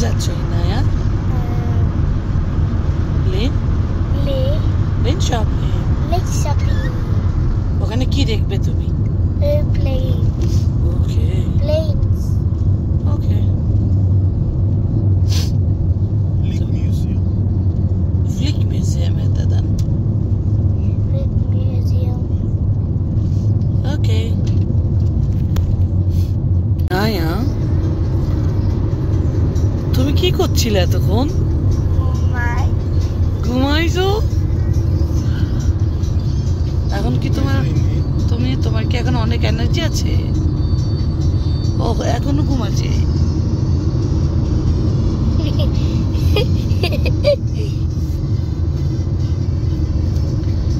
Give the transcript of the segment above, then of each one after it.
যাচ্ছ Inaya? Lane lane shopping. ওখানে কি দেখবে তুমি? ওকে ওকে। ফ্লিক মিউজিয়াম है दादा। ओके আয়া তুমি কি করছিলে এতক্ষণ? ঘুমাইছো? এখন কি তোমার কি এখন অনেক এনার্জি আছে? ও এখনো ঘুমাচ্ছে?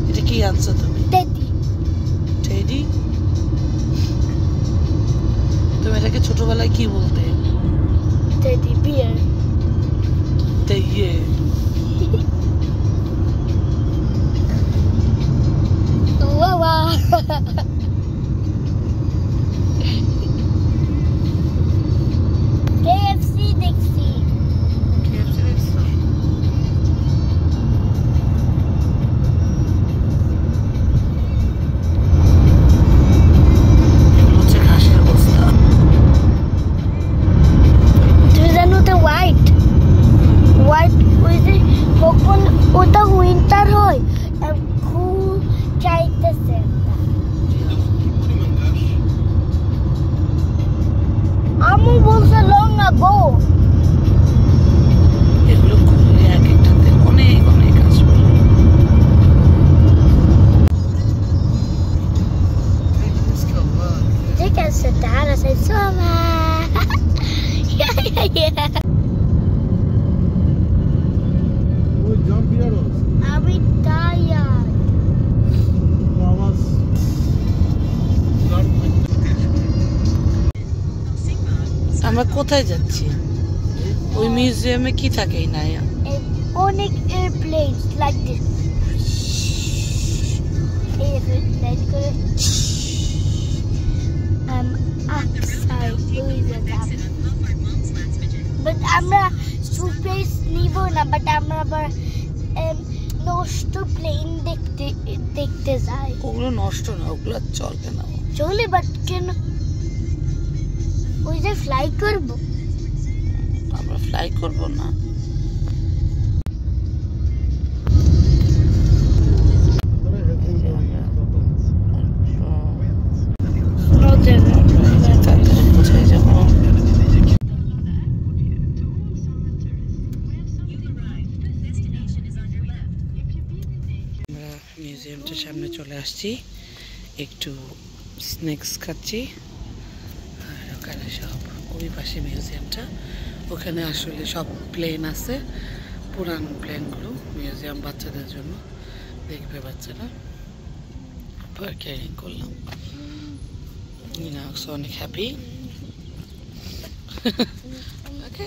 এটা কি আনছো তুমি? টেডি। তুমি এটাকে ছোটবেলায় কি বলতে? Teddy bear. ইয়ে KFC দেখছি। এগুলো হচ্ছে ঘাসের বস্তা। তুমি জানো তো হোয়াইট ওই যে কখন ওটা উইন্টার হয় খুব চাইতেছে। আমি বলছি লং আগো। এগুলো খুললে এক একটাতে অনেক অনেক আসবে। ঠিক আছে তাহলে সেই সোমা। আমি টায়ার্ড। আমরা কোথায় যাচ্ছি? ওই মিউজিয়ামে কি থাকে ইনায়া? অনেক এয়ারপ্লেনস লাইক দিস। এয়ারপ্লেন করে upside বাট আমরা সুটকেস নিব না, বাট আমরা আবার নষ্ট প্লেন দেখতে যাই। ওগুলো নষ্ট না, ওগুলো চলবে না। চলে বাট কেন? ওই যে ফ্লাই করব। আমরা ফ্লাই করব না। কোথায় যাব? আমরা মিউজিয়ামটার সামনে চলে আসছি, একটু স্ন্যাক্স খাচ্ছি। আর ওখানে সব ওই পাশে মিউজিয়ামটা, ওখানে আসলে সব প্লেন আছে, পুরানো প্লেনগুলো। মিউজিয়াম বাচ্চাদের জন্য, দেখবে বাচ্চারা। ক্যারিং করলাম, অনেক হ্যাপি। ওকে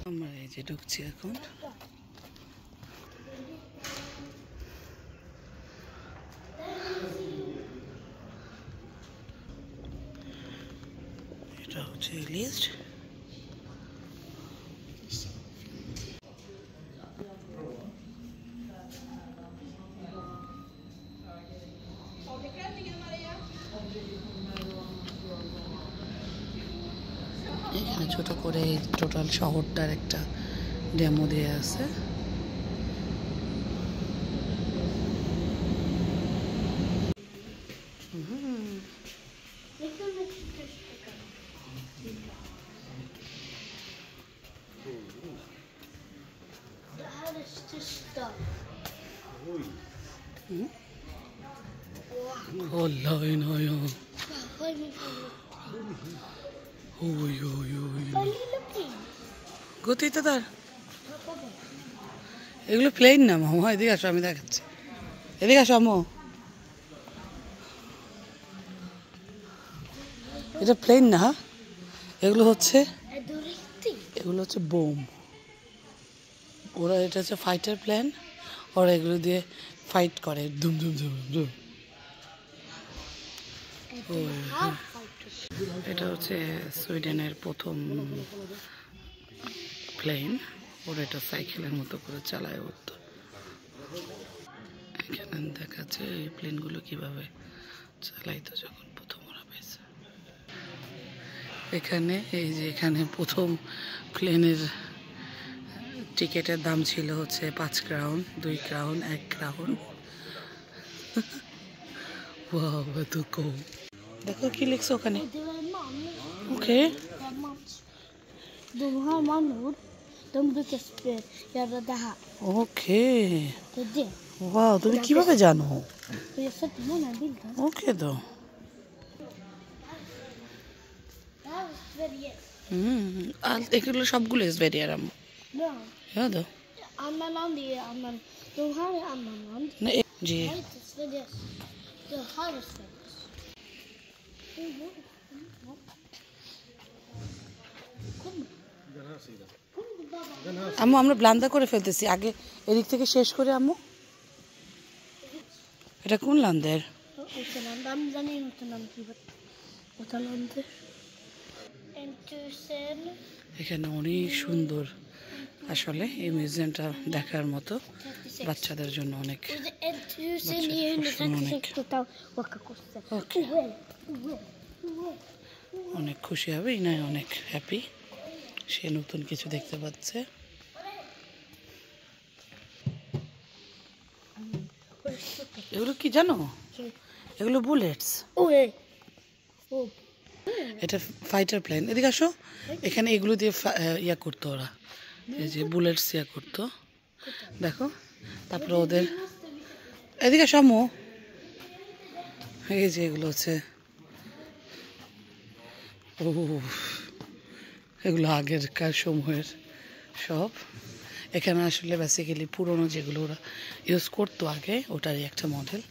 আমরা এই যে ঢুকছি এখন। এটা হচ্ছে লিস্ট। এখানে ছোট করে টোটাল শহরটার একটা ডেমো দেয়া আছে। গতিতে তার এগুলো প্লেন না মামা। এদিকে আসো, আমি দেখাচ্ছি। এদিকে আসো আম্মু। এটা প্লেন না, এগুলো হচ্ছে বোম। ওরা এটা হচ্ছে ফাইটার প্লেন, ওরা এগুলো দিয়ে ফাইট করে, ধুম ধুম ধুম ধুম। এটা হচ্ছে সুইডেনের প্রথম প্লেন। ওরা এটা সাইকেলের মতো করে চালায় উঠতো। এখানে দেখাচ্ছে এই প্লেনগুলো কিভাবে চালাইতো যখন প্রথম ওরা পেয়েছে। এখানে এই যে এখানে প্রথম প্লেনের টিকেটের দাম ছিল হচ্ছে 5 ক্রাউন, 2 ক্রাউন, 1 ক্রাউন। এত কম। দেখো কি লিখছে ওখানে। ওকে, De har manor. De brukar göra det här. ওকে, Det är det. ওয়াও, তুমি কিভাবে জানো? Och jag sätter många bilder. ওকে তো। Det här är Sverige. আর এগুলো সবগুলো স্বেরিয়ার আম্মু। Ja. হ্যাঁ তো Annan land är annan. De här är annan land. না জি। Det här är inte Sverige. Det här är Sverige. আম্মু আমরা ব্লান্দা করে ফেলতেছি, আগে এদিক থেকে শেষ করে আম্মু। এটা কোন লান্দের? Återland. Den är Återland. Återland. 1000. এখানে অনেক সুন্দর, আসলে এই মিউজিয়ামটা দেখার মতো, 36. বাচ্চাদের জন্য অনেক। Och det är 1936 utav åka kosse. ওকে, অনেক খুশি হবে, ইনায় অনেক হ্যাপি, সে নতুন কিছু দেখতে পাচ্ছে। এগুলো কি জানো? এগুলো বুলেটস। এটা ফাইটার প্লেন। এদিকে আসো, এখানে এগুলো দিয়ে ইয়া করতো ওরা, এই যে বুলেটস ইয়া করতো, দেখো। তারপরে ওদের এদিকে আসো আম্মু, এই যে এগুলো হচ্ছে, ও এগুলো আগেরকার সময়ের সব। এখানে আসলে বেসিক্যালি পুরোনো যেগুলো ওরা ইউজ করতো আগে, ওটারই একটা মডেল।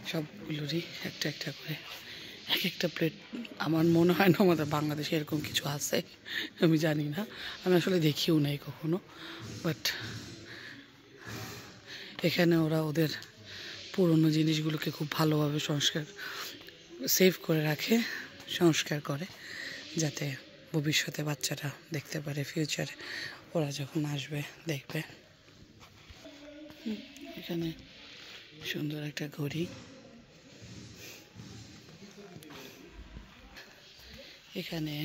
সবগুলোরই একটা একটা করে এক একটা প্লেট। আমার মনে হয় না আমাদের বাংলাদেশে এরকম কিছু আছে, আমি জানি না, আমি আসলে দেখিও নাই কখনো। বাট এখানে ওরা ওদের পুরনো জিনিসগুলোকে খুব ভালোভাবে সেভ করে রাখে, সংস্কার করে, যাতে ভবিষ্যতে বাচ্চারা দেখতে পারে, ফিউচারে ওরা যখন আসবে দেখবে। এখানে সুন্দর একটা ঘড়ি। এখানে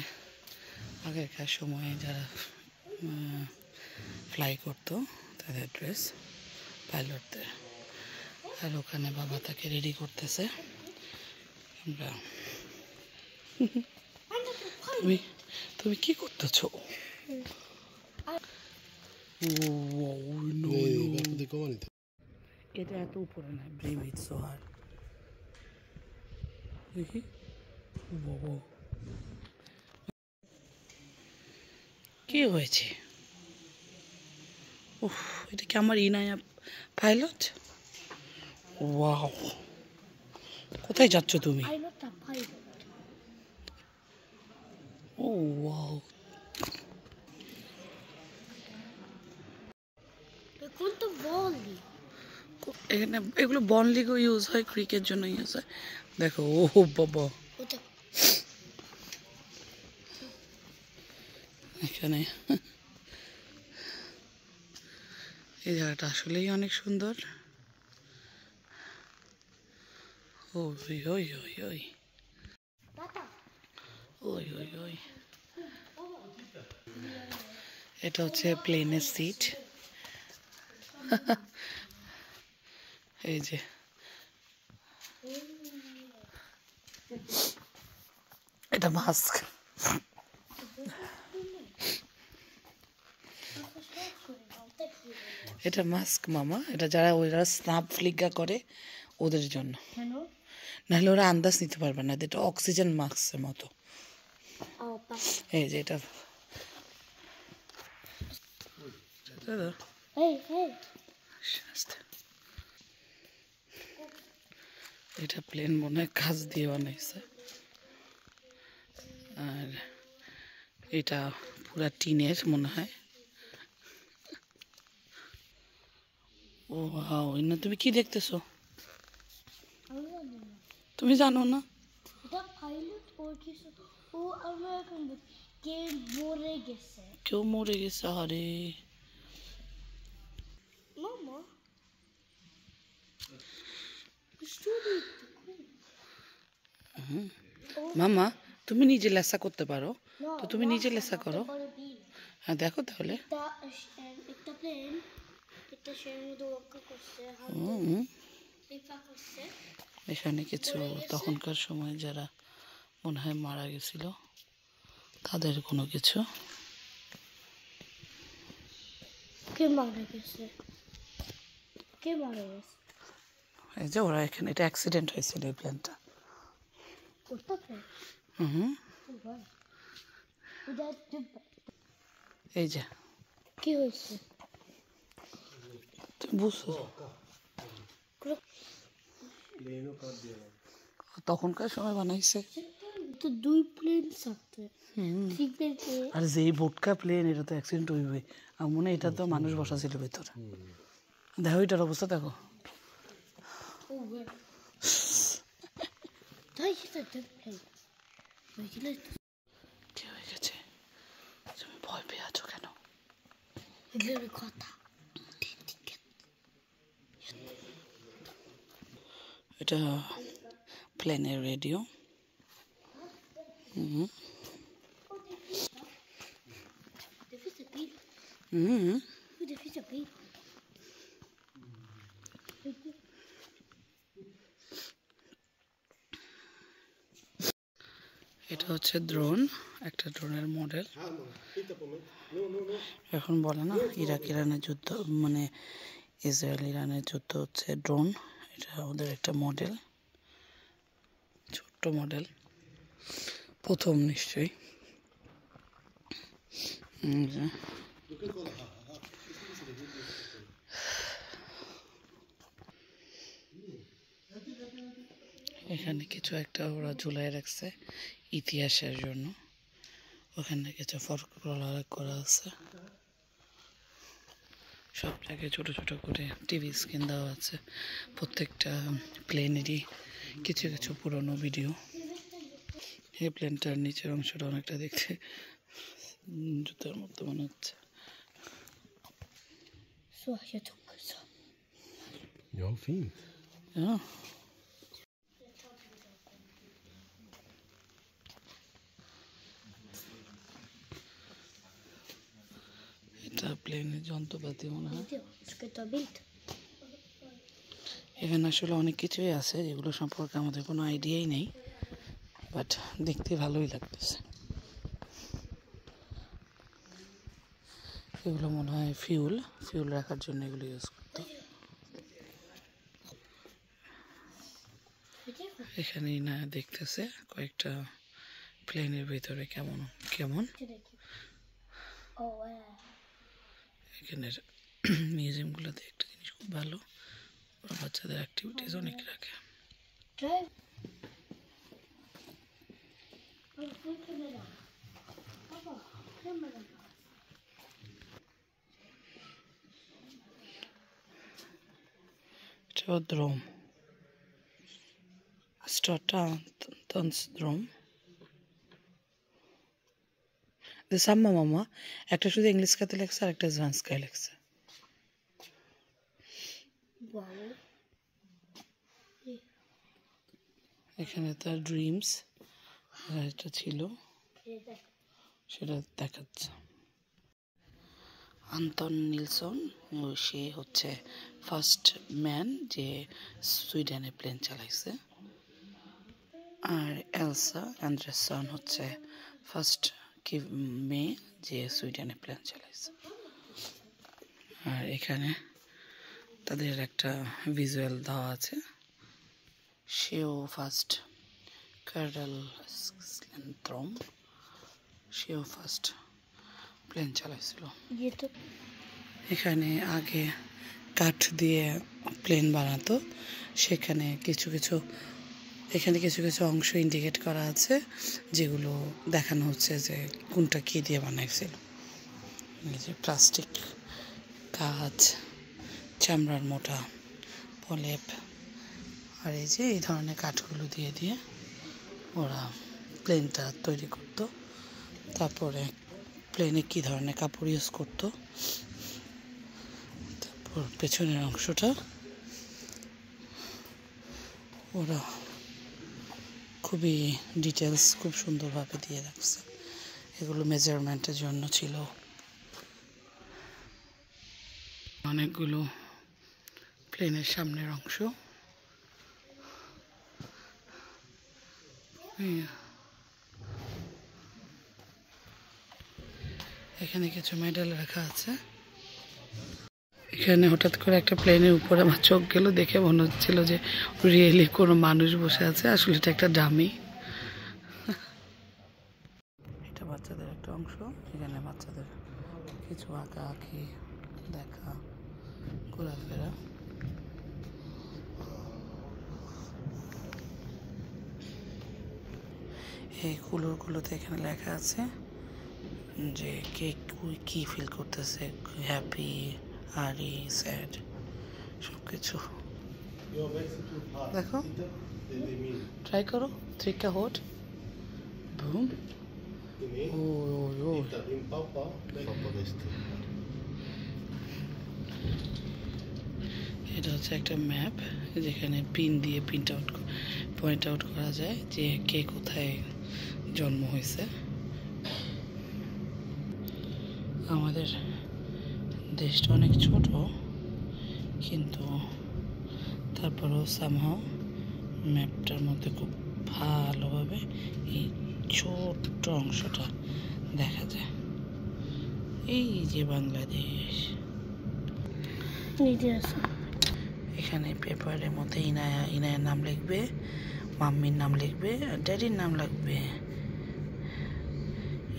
আগেরকার সময়ে যারা ফ্লাই করতো তাদের ড্রেস, পাইলটদের। আর ওখানে বাবা তাকে রেডি করতেছে। আমরা তুমি তুমি কি করতেছো? এটা এত উপরে না, ব্রেভিট সোহার দেখি। কি হয়েছে? উফ, এটা কি আমার ইনায়া পাইলট? ওয়াও, কোথায় যাচ্ছ তুমি? I'm not a pilot. ও wow, Det går inte vanligt. এখানে এগুলো বন লিগও ইউজ হয়, ক্রিকেট জন্য ইউজ হয়। দেখো, ও বাবা, Och det এখানে এই জায়গাটা আসলেই অনেক সুন্দর। ওই ওই ওই ওই ওই ওই ওই, এটা হচ্ছে প্লেনের সিট। এই যে এটা মাস্ক। এটা মাস্ক মামা, এটা যারা ওরা স্নাপ ফ্লিকা করে ওদের জন্য, Hello? নাহলে ওরা আন্দাজ নিতে পারবে না। এটা অক্সিজেন মাস্কের মতো। Apa. এই যে এটা Hej, hej. এটা প্লেন মনে হয় কাজ দিয়ে বানাইছে, আর এটা পুরা টিনের মনে হয়। ও ওয়াও, ইন্না তুমি কি দেখতেছো? আমি জানি না তুমি জানো না? এটা পাইলট ওর কিছু ও আমরা এখন কে মরে গেছে কেউ মরে গেছে, আরে মামা স্টোরি মামা তুমি নিজে লেসা করতে পারো, তো তুমি নিজে লেসা করো। হ্যাঁ দেখো তাহলে। একটা প্লেন এটা সেরকম দৌড় করছে হুম, এটা করছে এখানে কিছু তখনকার সময় যারা মনে হয় মারা গেছিল তাদের কোনো কিছু। কে মারা গেছে কে মারা গেছে এই যে ওরা এখানে, এটা অ্যাক্সিডেন্ট হয়েছিল এই প্লেনটা। ওটা প্লেন হুম, ওটা এই যে কি হয়েছে তুমি বুঝছো, তখনকার সময় বানাইছে। তো দুই প্লেন থাকতে হুম, থ্রি প্লেন আর যে এই বোটকা প্লেন, এটা তো অ্যাক্সিডেন্ট হইবে। আর মনে হয় এটা তো মানুষ বসা ছিল ভেতরে। দেখো এটার অবস্থা দেখো। তাই সেটা প্লেন বুঝলে কি হয়ে গেছে? তুমি ভয় পেয়ে আছো কেন? এগুলোর কথা এটা প্লেনের রেডিও। হুম দেখিস কি হুম, দেখিস কি এটা হচ্ছে ড্রোন, একটা ড্রোনের মডেল। এখন বলে না ইরাক ইরানের যুদ্ধ, মানে ইসরায়েল ইরানের যুদ্ধ হচ্ছে ড্রোন, এটা ওদের একটা মডেল, ছোট্ট মডেল, প্রথম নিশ্চয়ই। এখানে কিছু একটা ওরা ঝুলাই রাখছে ইতিহাসের জন্য, ওখানে কিছু ফটোগ্রাফ করা আছে। সব জায়গায় ছোট ছোট করে টিভি স্ক্রিন দেওয়া আছে, প্রত্যেকটা প্লেনেরই কিছু কিছু পুরনো ভিডিও। এই প্লেনটার নিচের অংশটা অনেকটা দেখতে জুতার মতো মনে হচ্ছে। så jag tog så Ja, fint. Ja. এটা প্লেনের যন্ত্রপাতি মনে হয়। ska ta bild এখানে আসলে অনেক কিছুই আছে যেগুলো সম্পর্কে আমাদের কোনো আইডিয়াই নেই, বাট দেখতে ভালোই লাগতেছে। এগুলো মনে হয় ফিউল রাখার জন্য এগুলো ইউজ করতো। এখানে না দেখতেছে কয়েকটা প্লেনের ভিতরে কেমন কেমন এখানের মিউজিয়ামগুলোতে একটা জিনিস খুব ভালো, ওরা বাচ্চাদের অ্যাক্টিভিটিস অনেক রাখে। এটা দ্রোম, স্টারটা দ্রোম। সাম্মা মামা একটা শুধু ইংলিশ খাতে লেখছে আর একটা জান্সকায় লেখছে। এখানে তার ড্রিমস এটা ছিল সেটা দেখাচ্ছে। আন্তন নিলসন, সে হচ্ছে ফার্স্ট ম্যান যে সুইডেনে প্লেন চালাইছে। আর এলসা অ্যান্ডারসন হচ্ছে ফার্স্ট মেয়ে যে সুইডেনে প্লেন চালাইছে। আর এখানে তাদের একটা ভিজুয়াল দেওয়া আছে, সেও ফার্স্ট কার্ডাল স্ল্যান্থ্রম, সেও ফার্স্ট প্লেন চালাইছিল। এখানে আগে কাঠ দিয়ে প্লেন বানাতো, সেখানে কিছু কিছু এখানে কিছু কিছু অংশ ইন্ডিকেট করা আছে যেগুলো দেখানো হচ্ছে যে কোনটা কী দিয়ে বানাইছিল। এই যে প্লাস্টিক, কাঁচ, চামড়ার মোটা প্রলেপ, আর এই যে এই ধরনের কাঠগুলো দিয়ে দিয়ে ওরা প্লেনটা তৈরি করত। তারপরে প্লেনে কী ধরনের কাপড় ইউজ করতো, তারপর পেছনের অংশটা ওরা খুবই ডিটেলস খুব সুন্দরভাবে দিয়ে রাখছে। এগুলো মেজারমেন্টের জন্য ছিল। অনেকগুলো প্লেনের সামনের অংশ, এখানে কিছু মেডেল রাখা আছে। এখানে হঠাৎ করে একটা প্লেনের উপরে আমার চোখ গেল, দেখে মনে হচ্ছিল যে রিয়েলি কোনো মানুষ বসে আছে, আসলে এটা একটা ডামি। এটা বাচ্চাদের একটা অংশ, এখানে বাচ্চাদের কিছু আঁকা আঁকি, দেখা, ঘোরাফেরা। এই কুলোরগুলোতে এখানে লেখা আছে যে কে কি ফিল করতেছে, হ্যাপি, আরি, স্যাড, সব কিছু। দেখো, ট্রাই করো, থ্রিকা হোট বুম। এটা হচ্ছে একটা ম্যাপ, যেখানে পিন দিয়ে পয়েন্ট আউট করা যায় যে কে কোথায় জন্ম হয়েছে। আমাদের দেশটা অনেক ছোট, কিন্তু তারপরেও সামহাও ম্যাপটার মধ্যে খুব ভালোভাবে এই ছোট্ট অংশটা দেখা যায়। এই যে বাংলাদেশ, এখানে পেপারের মধ্যে ইনায়ের নাম লিখবে, মাম্মির নাম লিখবে, আর ড্যাডির নাম লাগবে।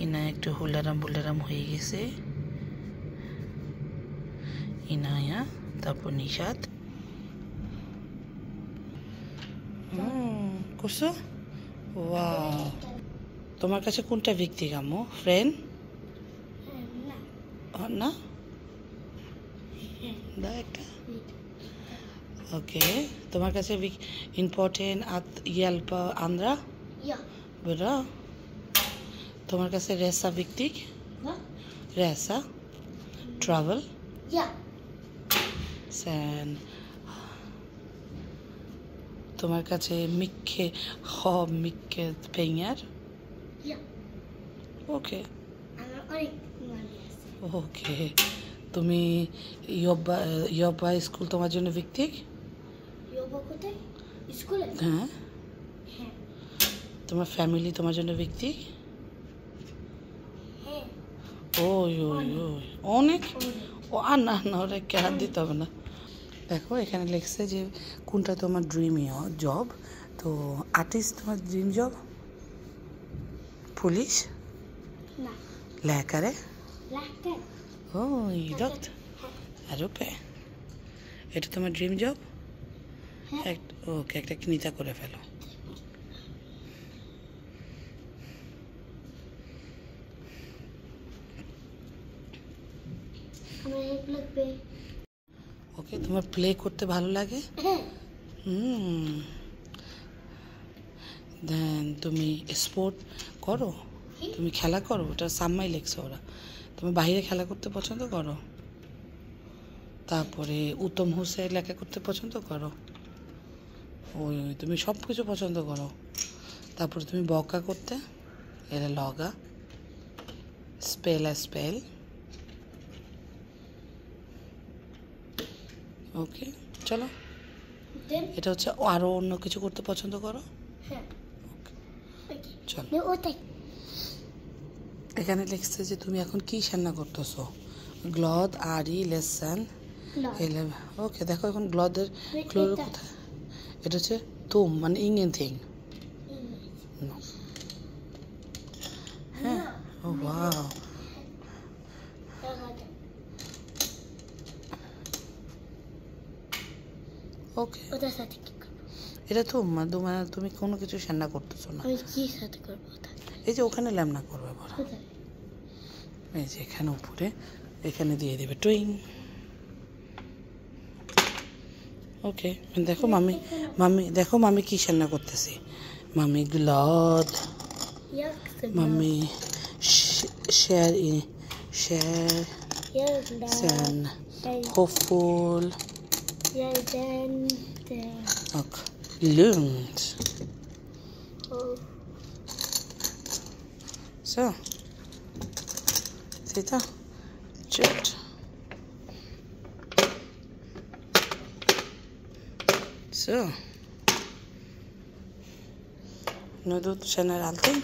ইনায়া একটু হুলারাম হয়ে গেছে, ইনায়া, তারপর নিশাত। করছো? ওয়াও, তোমার কাছে কোনটা ভিত্তিক আম্মু? ফ্রেন্ড না, দাও একটা। ওকে, তোমার কাছে important hjälpa andra? Ja. Bra. তোমার কাছে রেসা ভিত্তিক? Va? Resa? Travel? Ja. Sen তোমার কাছে mycket pengar? Ja. Okej. Han har örat målat. Okej. তুমি jobba i স্কুল তোমার জন্য ভিত্তিক? Jobbar কোথায়? স্কুলে? হ্যাঁ। হ্যাঁ। তোমার ফ্যামিলি তোমার জন্য ভিত্তিক? হ্যাঁ। ওই অনেক। ও আর না ওরা হাত দিতে হবে না। দেখো এখানে লিখছে যে কোনটা তোমার ড্রিম জব। তো আর্টিস্ট তোমার ড্রিম জব? পুলিশ? না। läkare? Läkare. Oj, doktor. Är du uppe? এটা তোমার ড্রিম জব? হ্যাঁ। ওকে, একটা কৃতা করে ফেলো। আমার হেল্প লাগবে। ওকে, তোমার প্লে করতে ভালো লাগে? হ্যাঁ। দেন তুমি স্পোর্ট করো? তুমি খেলা করো? ওটা সাম্মাই লেখছে ওরা। তুমি বাইরে খেলা করতে পছন্দ করো? তারপরে উত্তম হোসেন লেখা করতে পছন্দ করো? ওই তুমি সব কিছু পছন্দ করো। তারপরে তুমি বকা করতে? এরা লগা, স্পেল। ওকে, চলো। এটা হচ্ছে আরো অন্য কিছু করতে পছন্দ করো? হ্যাঁ। চলো। Nu åt এখানে লিখছে যে তুমি এখন কি রান্না করতেছো? গ্লদ, আরি, লেসন, ওকে। দেখো এখন গ্লদের ক্লোর কোথায়? এটা হচ্ছে তুম, মানে ইনগেনথিং। হ্যাঁ, ও ওয়াও। ওকে, ওটার সাথে কি করবো? এটা তো মানে তুমি কোনো কিছু রান্না করতেছো না। আমি কি সাথে করবো? এই যে ওখানে ল্যামনা করবে বড়, কোথায়? এই যে এখানে উপরে, এখানে দিয়ে দেবে টুইং। ওকে, দেখো মামি, মামি দেখো মামি কি রান্না করতেছে। মামি গ্লাদ, মামি share sen hoppfull och lugnt. Så. Titta. Kört. Så. Nu du känner allting.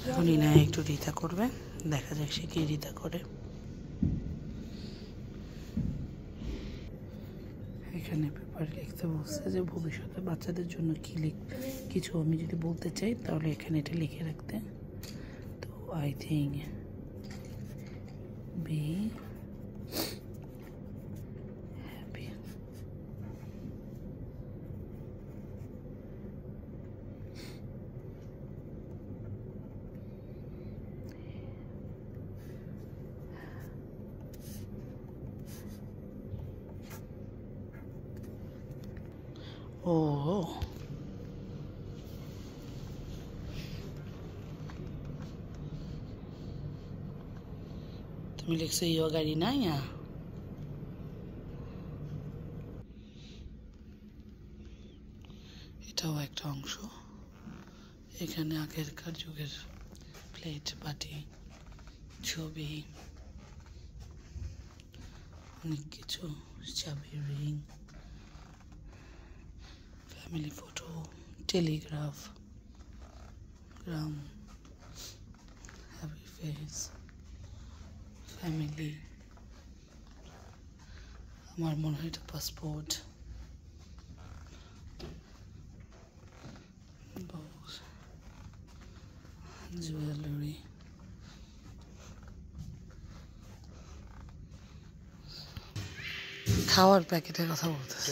এখন ইনা একটু রিতা করবে, দেখা যাক সে কি রিতা করে। এখানে পেপারে লিখতে বলছে যে ভবিষ্যতে বাচ্চাদের জন্য কিছু আমি যদি বলতে চাই তাহলে এখানে এটা লিখে রাখতে। তো আই থিঙ্ক বি হ্যাপি। ও তুমি লিখছো ইয়ো গাড়ি না ইয়া। এটাও একটা অংশ। এখানে আগেরকার যুগের প্লেট, বাটি, ছবি, অনেক কিছু, চাবি, ring, family photo, telegraph, gram, happy face, family, আমার মনে হয় এটা পাসপোর্ট, box, jewelry, খাওয়ার প্যাকেটের কথা বলতেছে।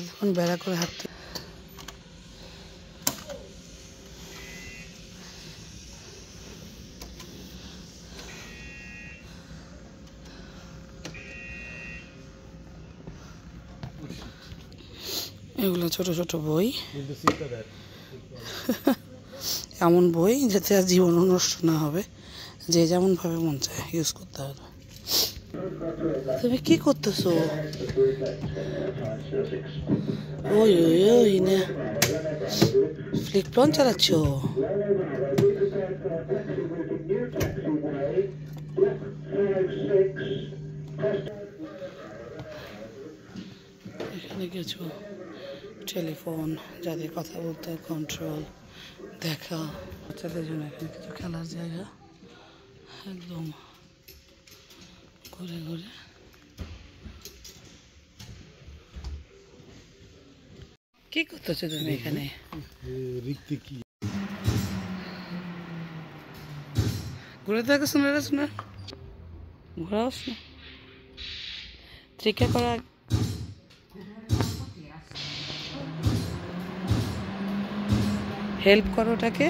এখন বেড়া করে হাঁটতে এগুলো ছোট ছোট বই, এমন বই যাতে আর জীবন নষ্ট না হবে, যে যেমন ভাবে মন চায় ইউজ করতে হবে। তুমি কি করতেছো? ওই ওই ওই না ফ্লিপপ্লন চালাচ্ছ? এখানে কিছু টেলিফোন, যাদের কথা বলতে কন্ট্রোল, দেখা, বাচ্চাদের জন্য এখানে কিছু খেলার জায়গা, একদম ঘুরে ঘুরে। কি করতেছো তুমি এখানে? ঘুরে দেখো, শোনা শোনা ঘোরাও শোনা ট্রিকা করা। হেল্প করো ওটাকে।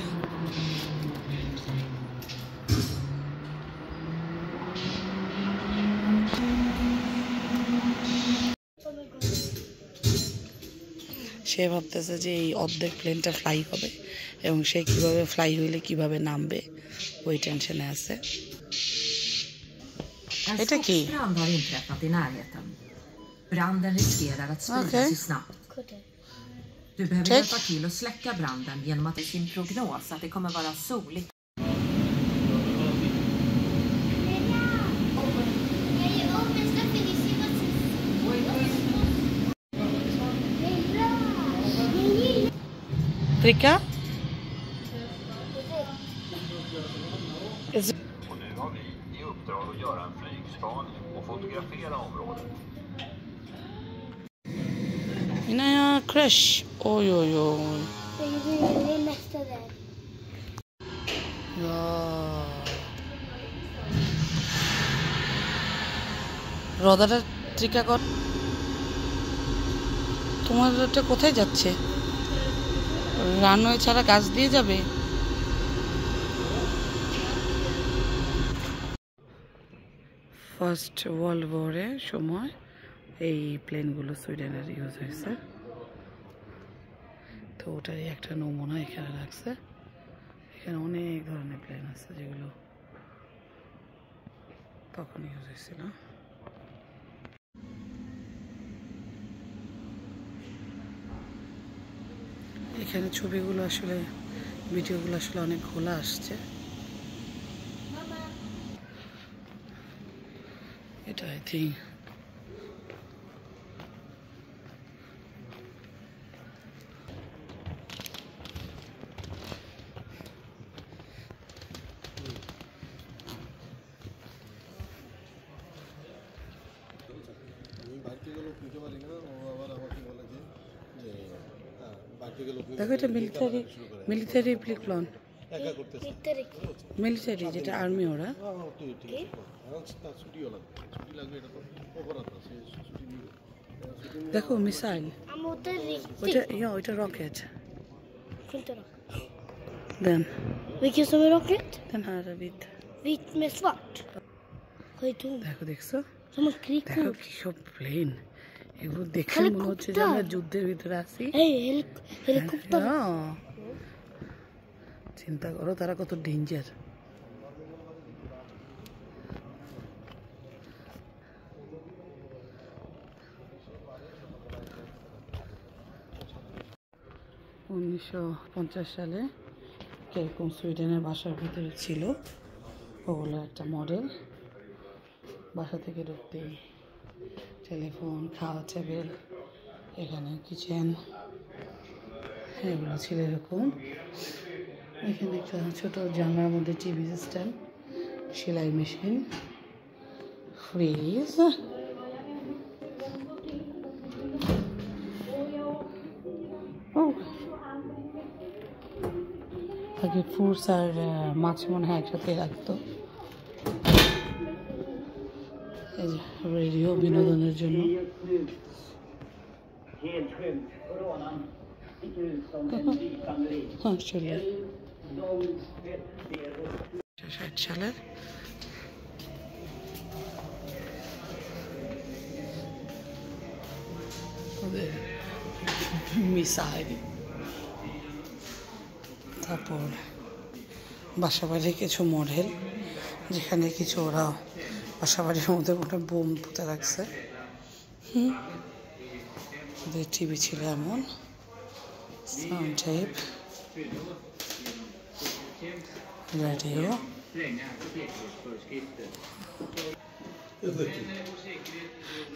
সে ভাবতেছে যে এই অর্ধেক প্লেনটা ফ্লাই হবে এবং সে কিভাবে ফ্লাই হইলে কিভাবে নামবে ওই টেনশনে আছে। এটা কি? Brand har inträffat i närheten. Branden riskerar att sprida sig snabbt. Du behöver hjälpa till att släcka branden genom att i sin prognos att det kommer vara soligt. Trycka. Och nu har vi i uppdrag att göra en flygspaning och fotografera området. Inaya crash. Oj oj oj. Det är nästa där. Ja. রদাটা ট্রিকা কর। তোমার এটা কোথায় যাচ্ছে? Runway ছাড়া গাছ দিয়ে যাবে? First world ওয়ারের সময় এই প্লেনগুলো সুইডেনের ইউজ হয়েছে, তো ওটারই একটা নমুনা এখানে রাখছে। এখানে অনেক ধরনের প্লেন আছে যেগুলো তখন ইউজ হয়েছিল। এখানে ছবিগুলো আসলে ভিডিওগুলো আসলে অনেক ঘোলা আসছে। এটা আই থিঙ্ক দেখো এটা মিলিটারি প্লেন, মিলিটারি যেটা আর্মি ওরা। দেখো মিসাইল, ওইটা rocket. Den. Vilken som är rocket? Den här är vit. Vit med svart. দেখো দেখছো, Som en দেখো krigkor. কি সব প্লেন, এগুলো দেখে মনে হচ্ছে যে আমরা যুদ্ধের ভিতরে আছি। Hej, helikopter. হ্যাঁ, চিন্তা করো তারা কত ডেঞ্জার। (1950) সালে কিরকম সুইডেনের বাসার ভিতরে ছিল ওগুলো একটা মডেল। বাসা থেকে ঢুকতেই টেলিফোন, খাওয়া টেবিল, এখানে কিচেন, এগুলো ছিল এরকম। এখানে একটা ছোট জানলার মধ্যে টিভি সিস্টেম, সেলাই মেশিন, ফ্রিজ, আগে ফ্রুটস আর মাছ মনে হয় একসাথে রাখতো। এই যে রেডিও বিনোদনের জন্য। আসলে 60 সালের মিসাইল। তারপর বাসাবাড়ির কিছু মডেল, যেখানে কিছু ওরা বাসাবাড়ির মধ্যে কোনো বোম পুঁতে রাখছে। ওদের টিভি ছিল এমন, সাউন্ড টেপ, রেডিও।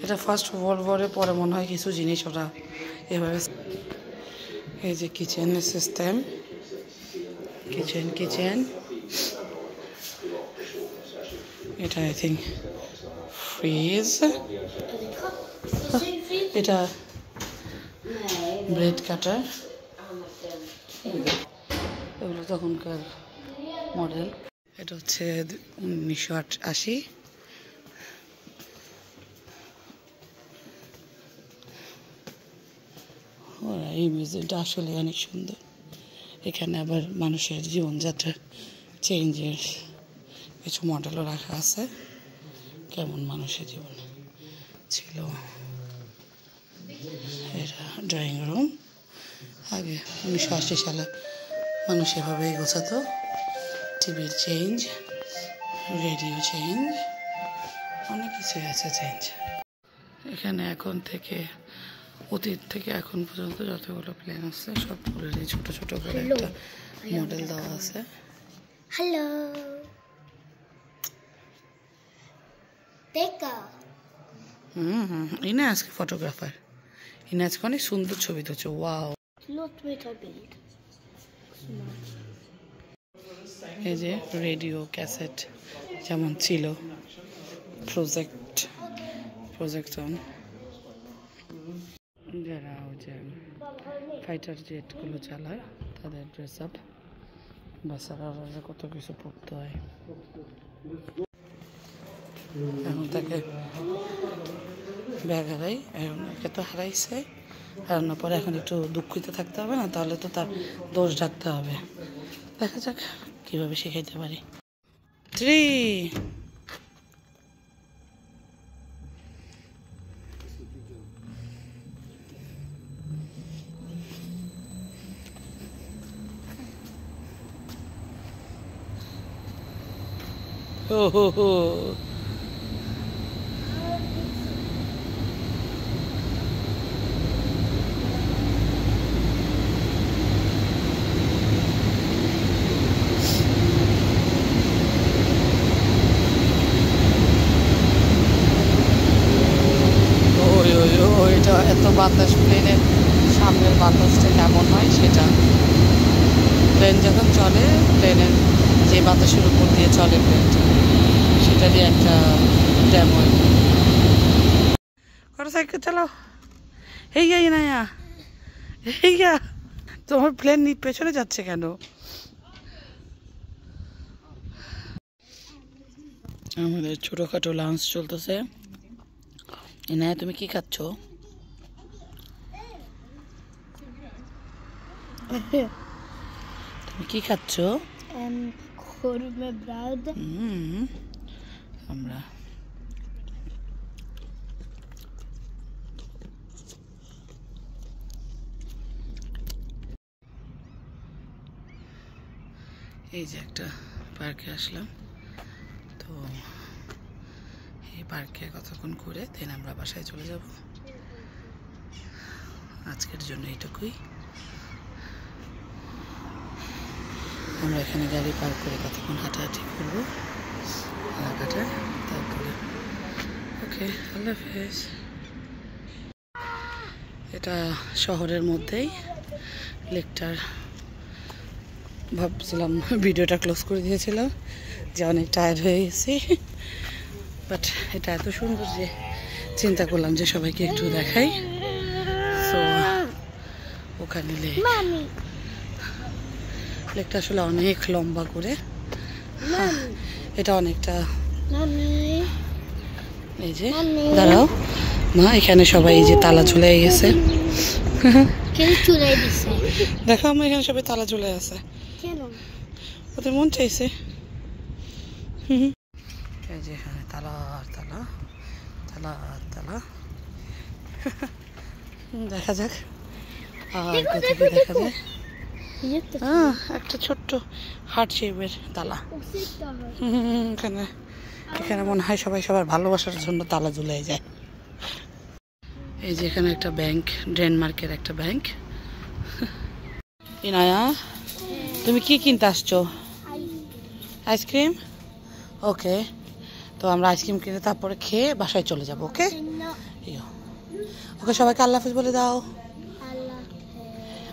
এটা ফার্স্ট ওয়ার্ল্ড ওয়ারের পরে মনে হয় কিছু জিনিস ওরা এভাবে। এই যে কিচেন সিস্টেম, কিচেন এটা আই থিঙ্ক ফ্রিজ, এটা ব্রেড কাটার, এগুলো তখনকার মডেল। এটা হচ্ছে 1988। এই মিউজিয়ামটা আসলে অনেক সুন্দর। এখানে আবার মানুষের জীবনযাত্রা চেঞ্জের কিছু মডেলও রাখা আছে, কেমন মানুষের জীবন ছিল। এটা ড্রয়িং রুম। আগে 1980 সালে মানুষ এভাবেই গোছাতো। টিভির চেঞ্জ, রেডিও চেঞ্জ, অনেক কিছুই আছে চেঞ্জ। এখানে এখন থেকে অতীত থেকে এখন পর্যন্ত যতগুলো প্লেন আছে সবগুলোরই ছোট ছোট করে একটা মডেল দেওয়া আছে। হ্যালো, দেখা। ইনা আজকে ফটোগ্রাফার, ইনা আজকে অনেক সুন্দর ছবি তুলছে। Wow, Låt mig ta bild. এই যে রেডিও ক্যাসেট যেমন ছিল, প্রজেক্টন, যারা ওই যে ফাইটার জেটগুলো চালায় তাদের ড্রেস আপ, বাচ্চারা কত কিছু পড়তে হয়। এখন তাকে ব্যাগ হারাই, একে তো হারাইছে, হারানোর পরে এখন একটু দুঃখিত থাকতে হবে না, তাহলে তো তার দোষ ঢাকতে হবে। দেখা যাক কীভাবে শেখাইতে পারি। 3 ওহো এটা এত বাতাস, প্লেনের সামনের বাতাসটা কেমন হয় সেটা। প্লেন যখন চলে, প্লেনের যে বাতাসের উপর দিয়ে চলে প্লেনটা, সেটারই একটা ডেমো। কটা সাইকেল চালাও, এই না এই তোমার প্লেন পেছনে যাচ্ছে কেন? আমাদের ছোটখাটো লাঞ্চ চলতেছে। ইনায়া, তুমি কি খাচ্ছ? তুমি কি খাচ্ছ? খরমে ব্রেড। আমরা এই যে একটা পার্কে আসলাম, তো এই পার্কে কতক্ষণ ঘুরে দেন আমরা বাসায় চলে যাব। আজকের জন্য এইটুকুই। আমরা এখানে গাড়ি পার্ক করে কতক্ষণ হাঁটাহাঁটি করবো এলাকাটায়, তারপরে ওকে, আল্লাহ হাফেজ। এটা শহরের মধ্যেই লেকটার। ভাবছিলাম ভিডিওটা ক্লোজ করে দিয়েছিলাম যে অনেক টায়ার্ড হয়ে গেছি, বাট এটা এত সুন্দর যে চিন্তা করলাম যে সবাইকে একটু দেখাই। তো ওখানে লেকটা আসলে অনেক লম্বা করে, এটা অনেকটা, এই যে দাঁড়াও মা, এখানে সবাই এই যে তালা ঝুলে গেছে। দেখো আমার এখানে সবাই তালা ঝুলে আছে, ওদের মন চাইছে। এই যে এখানে তালা তালা তালা তালা। দেখা যাক আর কোথায় দেখা যায়। একটা ছোট্ট হার্ট শেপের তালা। এখানে এখানে মনে হয় সবাই সবার ভালোবাসার জন্য তালা ঝুলে যায়। এই যে এখানে একটা ব্যাংক, ডেনমার্কের একটা ব্যাংক। ইনায়া, তুমি কি কিনতে আসছো? আইসক্রিম। ওকে, তো আমরা আইসক্রিম কিনে তারপরে খেয়ে বাসায় চলে যাবো। ওকে ওকে, সবাইকে আল্লাহ হাফেজ বলে দাও।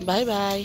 Bye bye.